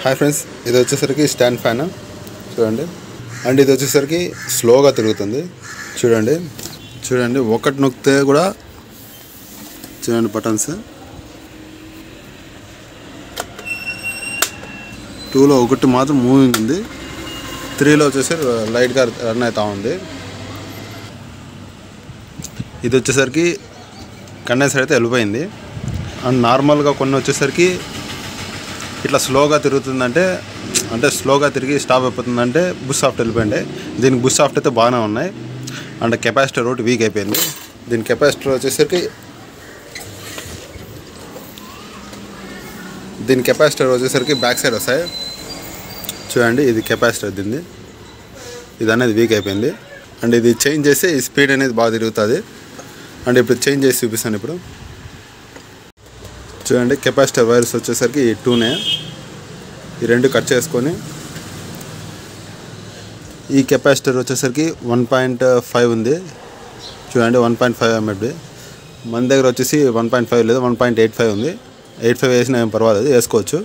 Hi friends, ఇది వచ్చేసరికి stand fan చూడండి. అండ్ ఇది వచ్చేసరికి స్లోగా తిరుగుతుంది. చూడండి ఒకటి నొక్కితే కూడా చూడండి బటన్స్. 2లో ఒకటి మాత్రం మూవింగ్ ఉంది, 3లో వచ్చేసి లైట్గా రన్ అవుతూ ఉంది. ఇది వచ్చేసరికి కండెన్సర్ అయితే వెళ్ళిపోయింది. అండ్ నార్మల్గా కొన్ని వచ్చేసరికి ఇట్లా స్లోగా తిరుగుతుందంటే, అంటే స్లోగా తిరిగి స్టాప్ అయిపోతుందంటే బుష్ సాఫ్ట్ వెళ్ళిపోయింది. దీనికి బుష్ సాఫ్ట్ అయితే బాగానే ఉన్నాయి. అండ్ కెపాసిటర్ ఒకటి వీక్ అయిపోయింది. దీని కెపాసిటర్ వచ్చేసరికి బ్యాక్ సైడ్ వస్తాయి చూడండి. ఇది కెపాసిటర్ దీన్ని, ఇది అనేది వీక్ అయిపోయింది. అండ్ ఇది చేంజ్ చేస్తే ఈ స్పీడ్ అనేది బాగా తిరుగుతుంది. అండ్ ఇప్పుడు చేంజ్ చేసి చూపిస్తాను. ఇప్పుడు చూడండి, కెపాసిటర్ వైర్స్ వచ్చేసరికి 2నే, ఈ 2 కట్ చేసుకొని ఈ కెపాసిటర్ వచ్చేసరికి 1.5 ఉంది చూడండి. 1.5 ఎంఎఫ్డి. మన దగ్గర వచ్చేసి 1.5 లేదు, 1.85 ఉంది. 85 వేసినా ఏం పర్వాలేదు, వేసుకోవచ్చు.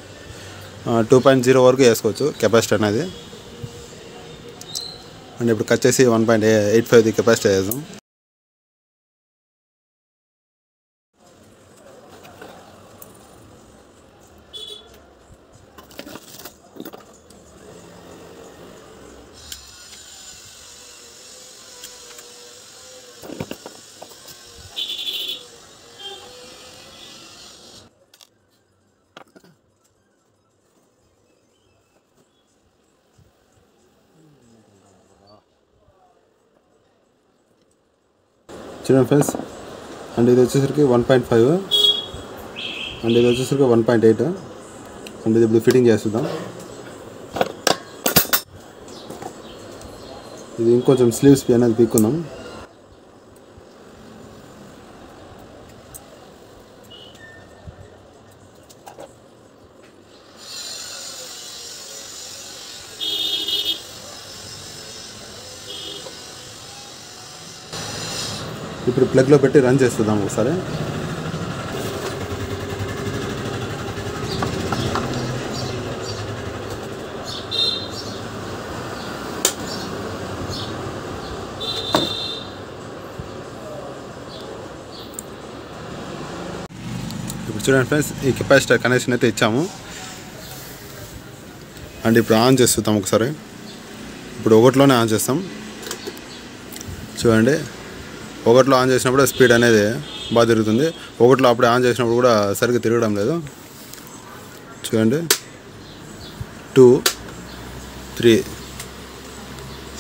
2.0 వరకు వేసుకోవచ్చు కెపాసిటర్ అనేది. అండ్ ఇప్పుడు కట్ చేసి 1.85 కెపాసిటర్ వేద్దాం. చూడండి ఫ్రెండ్స్, అండ్ ఇది వచ్చేసరికి 1.5 అండ్ ఇది వచ్చేసరికి 1.8. అండ్ ఇది ఇప్పుడు ఫిట్టింగ్ చేస్తుందాం. ఇది ఇంకొంచెం స్లీవ్స్ అనేది పీక్కుందాం. ఇప్పుడు ప్లగ్లో పెట్టి రన్ చేస్తుందాం ఒకసారి. ఇప్పుడు చూడండి ఫ్రెండ్స్, ఈ కెపాసిటర్ కనెక్షన్ అయితే ఇచ్చాము. అండ్ ఇప్పుడు ఆన్ చేస్తుందాం ఒకసారి. ఇప్పుడు ఒకటిలోనే ఆన్ చేస్తాం చూడండి. ఒకటిలో ఆన్ చేసినప్పుడు స్పీడ్ అనేది బాగా తిరుగుతుంది. ఒకటిలో అప్పుడే ఆన్ చేసినప్పుడు కూడా సరిగ్గా తిరగడం లేదు చూడండి. 2, 3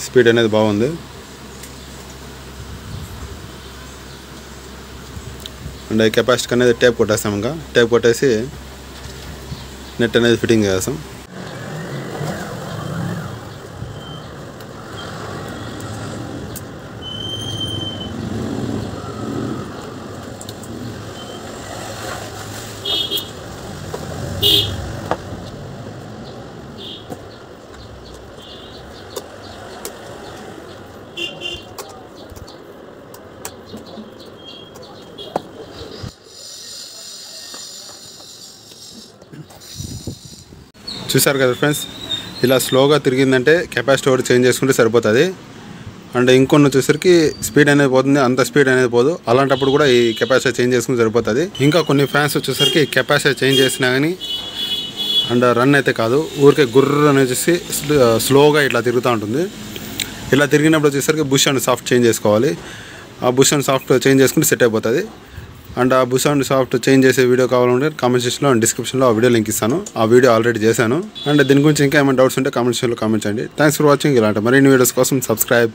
స్పీడ్ అనేది బాగుంది. అండ్ కెపాసిటర్ అనేది టేప్ కొట్టేస్తాం. ఇంకా టేప్ కొట్టేసి నెట్ అనేది ఫిట్టింగ్ చేస్తాం. చూసారు కదా ఫ్రెండ్స్, ఇలా స్లోగా తిరిగిందంటే కెపాసిటీ ఒకటి చేంజ్ చేసుకుంటే సరిపోతుంది. అండ్ ఇంకొన్ని వచ్చేసరికి స్పీడ్ అనేది పోతుంది, అంత స్పీడ్ అనేది పోదు. అలాంటప్పుడు కూడా ఈ కెపాసిటీ చేంజ్ చేసుకుంటే సరిపోతుంది. ఇంకా కొన్ని ఫ్యాన్స్ వచ్చేసరికి కెపాసిటీ చేంజ్ చేసినా కానీ అండ్ రన్ అయితే కాదు, ఊరికే గుర్ర అనేసి స్లోగా ఇట్లా తిరుగుతూ ఉంటుంది. ఇలా తిరిగినప్పుడు వచ్చేసరికి బుష్ అండ్ సాఫ్ట్ చేంజ్ చేసుకోవాలి. ఆ బుష్ అండ్ సాఫ్ట్ చేంజ్ చేసుకుంటే సెట్ అయిపోతుంది. అండ్ ఆ బుష్ అండ్ సాఫ్ట్ చేంజ్ చేసే వీడియో కావాలంటే కామెంట్ సెక్షన్లో అండ్ డిస్క్రిప్షన్లో ఆ వీడియో లింక్ ఇస్తాను. ఆ వీడియో ఆల్రెడీ చేశాను. అండ్ దీని గురించి ఇంకా ఏమైనా డౌట్స్ ఉంటే కామెంట్ సెక్షన్లో కామెంట్ చేయండి. Thanks for watching. ఇలాంటి మరిన్ని వీడియోస్ కోసం సబ్స్క్రైబ్.